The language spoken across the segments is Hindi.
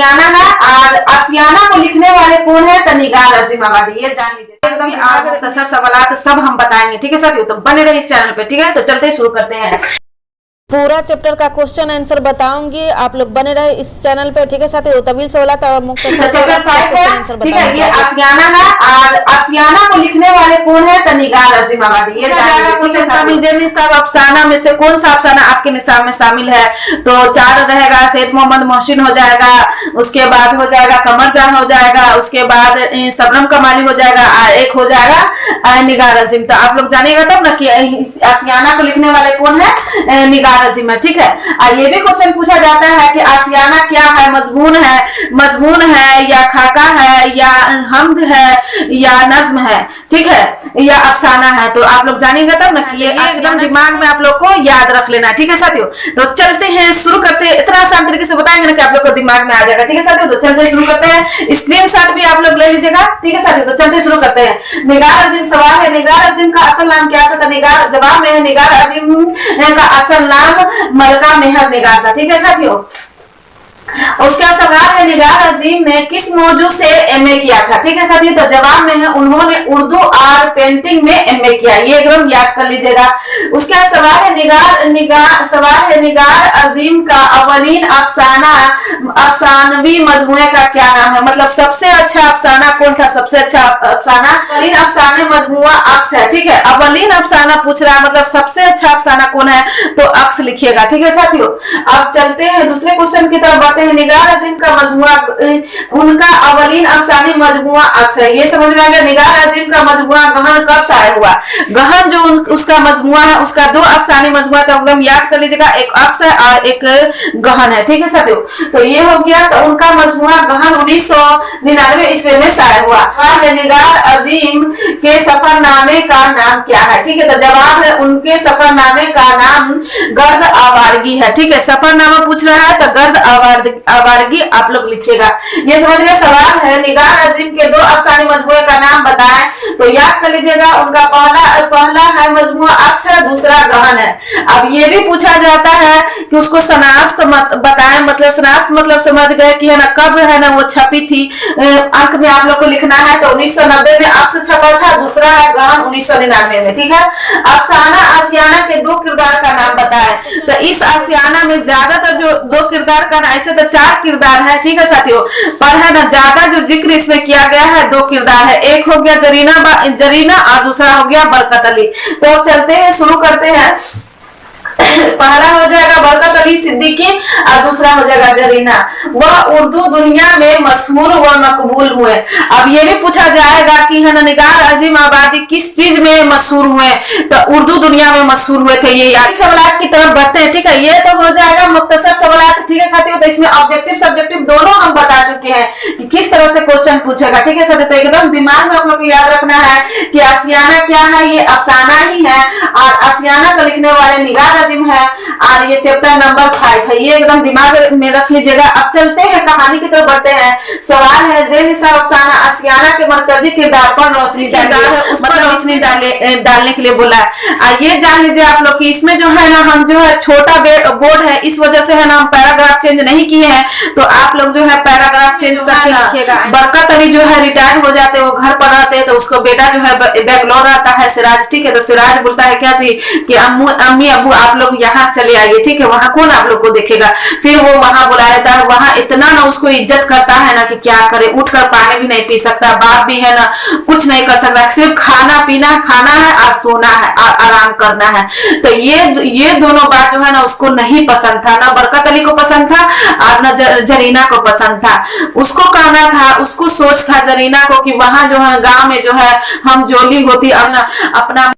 आशियाना है और आशियाना को लिखने वाले कौन है? तो निगार अजीम आबादी। ये जान लीजिए एकदम मुख्तसर सवालात सब हम बताएंगे, ठीक है साथियों। तो बने रहिए इस चैनल पे, ठीक है। तो चलते ही शुरू करते हैं। पूरा चैप्टर का क्वेश्चन आंसर बताऊंगी, आप लोग बने रहे इस चैनल पे, ठीक है साथियों। तविल सवालात और मुख्तसर चैप्टर 5 है, ठीक है। ये आशियाना है और आशियाना को लिखने वाले कौन है? तो निगार अजीम आबादी। ये सब अफसाना में से कौन सा अफसाना आपके निसाब में शामिल है? तो 4 रहेगा सैयद मोहम्मद मोहसिन हो जाएगा, उसके बाद हो जाएगा कमर जान हो जाएगा, उसके बाद शबनम कमाली हो जाएगा और एक हो जाएगा निगार अजीम। तो आप लोग जानिएगा तब ना कि आशियाना को लिखने वाले कौन है? निगार अजीम है, ठीक है। और ये भी क्वेश्चन पूछा जाता है कि आशियाना क्या है? मजमून है या खाका है या हमद है या नज्म है, ठीक है, या अफसाना है। तो आप लोग जानिएगा तब ना कि ये एकदम दिमाग में आप लोग को याद रख लेना, ठीक है साथियों। तो चलते हैं, शुरू करते हैं। इतना आसान तरीके से बताएंगे ना कि आप लोग को दिमाग में आ जाएगा, ठीक है साथियों। तो चलते शुरू करते हैं। स्क्रीनशॉट भी आप लोग ले लीजिएगा, ठीक है साथियों। तो चलते शुरू करते हैं। निगार अजीम सवाल है, निगार अजीम का असल नाम क्या था? निगार जवाब में निगार अजीम का असल नाम मलका मेहर निगार था, ठीक है साथियों। उसका सवाल है निगार अजीम ने किस मौजू से एमए किया था, ठीक है साथियों। तो जवाब में है उन्होंने उर्दू और पेंटिंग में एमए किया, ये एकदम याद कर लीजिएगा। उसका सवाल है निगार अजीम का अवलीन अफसानवी मजमुए का क्या नाम है? मतलब सबसे अच्छा अफसाना कौन था? सबसे अच्छा अफसाना अवलीन अफसाने मजमुआ अक्स है, ठीक है। अवलीन अफसाना पूछ रहा है, मतलब सबसे अच्छा अफसाना कौन है? तो अक्स लिखिएगा, ठीक है साथियों। अब चलते हैं दूसरे क्वेश्चन की तरफ। निगार अजीम का मजमुआ, उनका अवलीन अफसानी मजमुआ अक्स है, ये समझ में आ गया। निगार अजीम का मजमुआ गहन कब शाया हुआ? गहन जो उसका मजमुआ है, उसका 2 अफसानी मजमुआ, तो एकदम याद कर लीजिएगा, एक अक्स है और एक गहन है, ठीक है साथियों। तो ये हो गया। तो उनका मजमुआ गहन 1999 ईस्वी में शाया हुआ। निगार अजीम के सफरनामे का नाम क्या है? ठीक है। तो जवाब है उनके सफरनामे का नाम गर्द आवारगी है, ठीक है। सफरनामा पूछ रहा है तो गर्द आवारगी आप लोग लिखिएगा। ये समझ गए। सवाल है निगार अजीम के 2 अफसानी मजमुए का नाम बताएं, तो याद कर लीजिएगा। उनका पहला है मजमुआ अक्स है, दूसरा गहन है। अब ये भी पूछा जाता है कि उसको शनाख्त बताएं, मतलब शनाख्त मतलब समझ गए कि है ना कब है ना वो छपी थी। अंक में आप लोग को लिखना है। तो 1990 में अक्स छपा था, दूसरा है गहन 1999 में, ठीक है। अफसाना आशियाना के 2 किरदार का नाम बताएं। तो इस आशियाना में ज्यादातर जो 2 किरदार का, ऐसे तो 4 किरदार है, ठीक है साथियों, पर है ना ज्यादा जो जिक्र इसमें किया गया है 2 किरदार है। एक हो गया जरीना और दूसरा हो गया बरकत अली। तो चलते हैं, शुरू करते हैं। पहला हो जाएगा बरकत अली सिद्दीकी और दूसरा हो जाएगा जरीना। वह उर्दू दुनिया में मशहूर व मकबूल हुए। अब ये भी पूछा जाएगा कि है ना निगार अजीम आबादी किस चीज में मशहूर हुए? तो उर्दू दुनिया में मशहूर हुए थे। ये याद सवालात की तरफ बढ़ते हैं, ठीक है। ये तो हो जाएगा मुख्तसर सवालात, ठीक है साथियों। तो इसमें ऑब्जेक्टिव सब्जेक्टिव दोनों हम बता चुके हैं कि किस तरह से क्वेश्चन पूछेगा, ठीक है साथियों। तो एकदम दिमाग में आप लोग को याद रखना है कि आशियाना क्या है? ये अफसाना ही है और आशियाना को लिखने वाले निगार अजीम है और ये चैप्टर नंबर 5 है। ये एकदम दिमाग में रख लीजिएगा। अब चलते हैं, कहानी की तरफ बढ़ते हैं। सवाल है जेनिसा अफसाना आशियाना के मरकजी किरदार पर रोशनी डालने के लिए बोला है। ये जान लीजिए आप लोग कि इसमें जो है ना हम जो है छोटा बोर्ड है, इस वजह से है ना हम पैराग्राफ चेंज नहीं किए हैं। तो आप लोग जो है पैराग्राफ चेंज करके लिखिएगा। बरकत अली जो है रिटायर हो जाते, वो घर पर रहते, तो उसको बेटा जो है बेंगलोर रहता है सिराज, ठीक है। तो सिराज बोलता है क्या चाहिए कि अम्मी अब्बू आप लोग यहाँ चले आइए, ठीक है। वहां कौन आप लोग को देखेगा? फिर वो वहां बुला लेता है। वहां इतना ना उसको इज्जत करता है ना कि क्या करे, उठकर पानी भी नहीं पी सकता, बाप भी है ना कुछ नहीं कर सकता, सिर्फ खाना पीना खाना है और सोना है और आराम करना है। तो ये दोनों बात जो है ना उसको नहीं पसंद था, ना बरकत अली को पसंद था और न जरीना को पसंद था। उसको कहना था, उसको सोच था जरीना को कि वहां जो है गांव में जो है हम जोली होती और ना अपना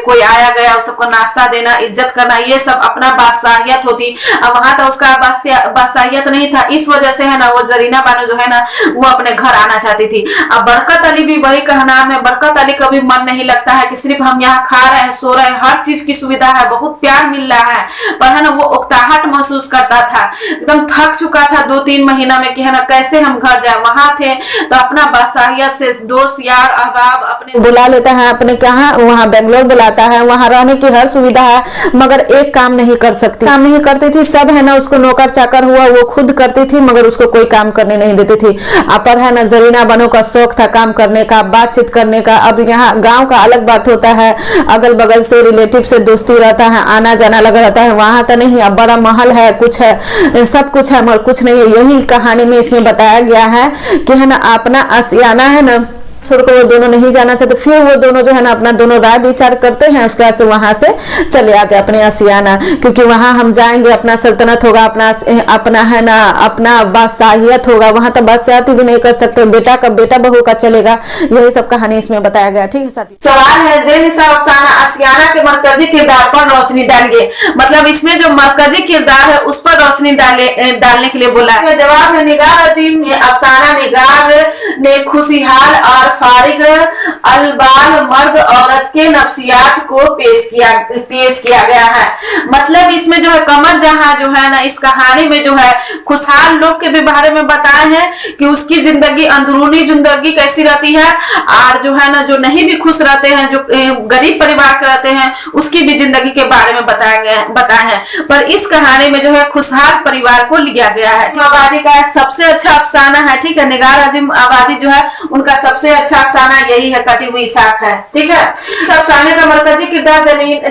कोई आया गया उसको नाश्ता देना, इज्जत करना, ये सब अपना बादशाहियत होती। अब वहां तो उसका बादशाहियत नहीं था, इस वजह से है ना वो जरीना बानो जो है ना वो अपने घर आना चाहती थी। अब बरकत अली भी वही कहना है। बरकत अली का भी मन नहीं लगता है कि सिर्फ हम यहाँ खा रहे हैं, सो रहे हैं, हर चीज की सुविधा है, बहुत प्यार मिल रहा है, पर है ना वो उकताहट महसूस करता था, एकदम थक चुका था 2-3 महीना में कि है ना कैसे हम घर जाए। वहां थे तो अपना बादशाहियत से दोस्त यार अहबाब अपने बुला लेता है, अपने कहा वहां बेंगलोर बेंगलोर बुलाता है, वहां रहने की हर सुविधा है, मगर एक काम नहीं कर सकती, काम नहीं करती थी। सब है ना उसको नौकर चाकर हुआ वो खुद करती थी, मगर उसको कोई काम करने नहीं देती थी। पर है ना जरीना बानो का शौक था काम करने का, बातचीत करने का। अब यहाँ गांव का अलग बात होता है, अगल बगल से रिलेटिव से दोस्ती रहता है, आना जाना लगा रहता है। वहां तो नहीं, अब बड़ा महल है, कुछ है, सब कुछ है, मगर कुछ नहीं है। यही कहानी में इसमें बताया गया है कि है ना अपना आशियाना है ना छोड़कर वो दोनों नहीं जाना चाहते। फिर वो दोनों जो है ना अपना दोनों राय विचार करते हैं, उसके बाद से वहां से चले आते हैं अपने आशियाना, क्योंकि वहां हम जाएंगे अपना सल्तनत होगा, अपना है ना अपना बादशाहियत होगा। वहां तो बादशाहती भी नहीं कर सकते, बेटा का बेटा बहू का चलेगा। यही सब कहानी इसमें बताया गया। ठीक है साथी, सवाल है जेल निसाब अफसाना आशियाना के मरकजी किरदार पर रोशनी डालिए। मतलब इसमें जो मरकजी किरदार है उस पर रोशनी डालने के लिए बोला है। जवाब है निगार अजीम में अफसाना निगार ने खुशहाल और फारिग अलबाल मर्द औरत के नफ्सियात को पेश किया गया है। मतलब इसमें जो है कमर जहां जो है ना इस कहानी में जो है खुशहाल लोग के भी बारे में बताए हैं कि उसकी जिंदगी अंदरूनी जिंदगी कैसी रहती है, और जो है ना जो नहीं भी खुश रहते हैं, जो गरीब परिवार के रहते हैं, उसकी भी जिंदगी के बारे में बताया है। पर इस कहानी में जो है खुशहाल परिवार को लिया गया है। आबादी का सबसे अच्छा अफसाना है। ठीक है, निगार अजीम आबादी जो है उनका सबसे अच्छा अफसाना यही है, कटी हुई साख है। ठीक है, इस अफसाने का मरकजी किरदार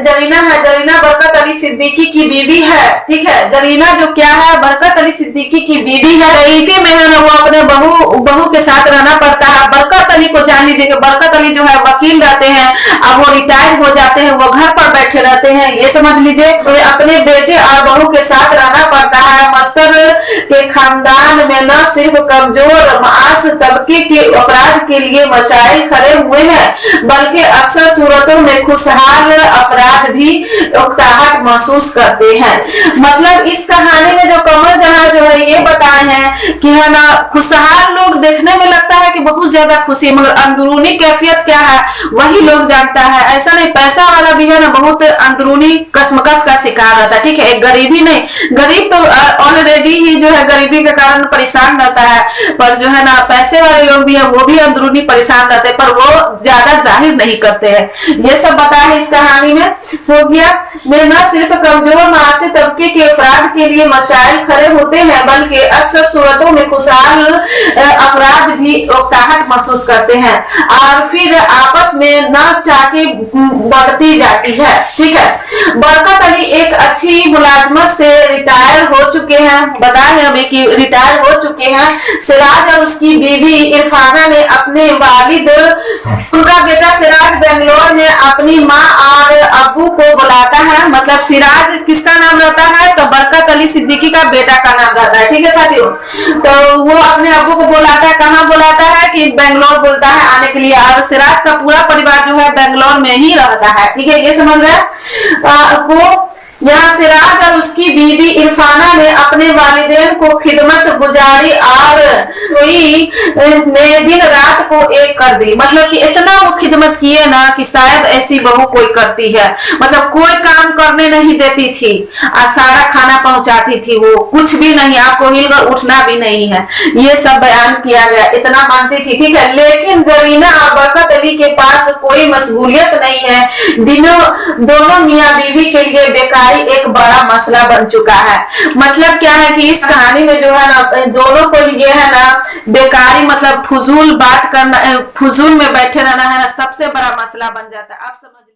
जरीना है। जरीना बरकत अली सिद्दीकी की बीवी है। ठीक है, जरीना जो क्या है बरकत अली सिद्दीकी की बीवी है। रईफी में है ना वो अपने बहू के साथ रहना पड़ता है। बरकत अली को जान लीजिए कि बरकत अली जो है वकील रहते हैं, अब वो रिटायर हो जाते हैं, वो घर पर बैठे रहते हैं, ये समझ लीजिए। तो अपने बेटे और बहू के साथ रहना पड़ता है। मस्तर के खानदान में न सिर्फ कमजोर मास तबके के अफराद के लिए मसाइल खड़े हुए हैं, बल्कि अक्सर सूरतों में खुशहाल अफराद भी उकताहट महसूस करते हैं। मतलब इस कहानी में जो कमर जहां जो है ये बताए हैं कि है ना खुशहाल लोग देखने में लगता है कि बहुत ज्यादा खुशी, मगर अंदरूनी कैफियत क्या है वही लोग जानता है। ऐसा नहीं, पैसा वाला भी है ना बहुत अंदरूनी कसमकस का शिकार रहता है। ठीक है, एक गरीबी नहीं, गरीब तो ऑलरेडी ही जो है गरीबी के कारण परेशान रहता है, पर जो है ना पैसे वाले लोग भी है वो भी अंदरूनी परेशान रहते हैं, पर वो ज्यादा जाहिर नहीं करते हैं। ये सब बताया है इस कहानी में। हो गया में न सिर्फ कमजोर मासी तबके के अफराद के लिए मसाइल खड़े होते हैं, बल्कि अक्सर सूरतों में खुशहाल अफराद भी उकताहट महसूस करते हैं और फिर आपस में न चाके बढ़ती जाती है। ठीक है, बरकत अली एक अच्छी मुलाजमत से रिटायर हो चुके हैं, बताए हमें कि रिटायर हो चुके हैं। सिराज और उसकी बीवी इरफाना ने अपने वालिद, उनका बेटा सिराज बेंगलोर में अपनी माँ और अब्बू को बुलाता है। मतलब सिराज किसका नाम रहता है तो बरकत अली सिद्दीकी का बेटा का नाम रहता है। ठीक है साथियों, तो वो अपने अब्बू को बुलाता है, कहाँ बुलाता है कि बेंगलोर बोलता है आने के लिए, और सिराज का पूरा परिवार जो है बेंगलोर में ही रहता है। ठीक है, ये समझ रहे हैं। यहाँ सिराज और उसकी बीवी इरफाना ने अपने वालिदैन को खिदमत गुजारी और कोई ने दिन रात को एक कर दी। मतलब कि इतना वो खिदमत किए ना कि शायद ऐसी बहू कोई करती है। मतलब कोई काम करने नहीं देती थी और सारा खाना पहुंचाती थी, वो कुछ भी नहीं, आपको हिलकर उठना भी नहीं है, ये सब बयान किया गया, इतना मानती थी। ठीक है, लेकिन जरीना और बरकत अली के पास कोई मशगूलियत नहीं है। दोनों मियाँ बीवी के लिए बेकार एक बड़ा मसला बन चुका है। मतलब क्या है कि इस कहानी में जो है ना दोनों को लिए है ना बेकारी, मतलब फजूल बात करना, फजूल में बैठे रहना है ना सबसे बड़ा मसला बन जाता है। आप समझ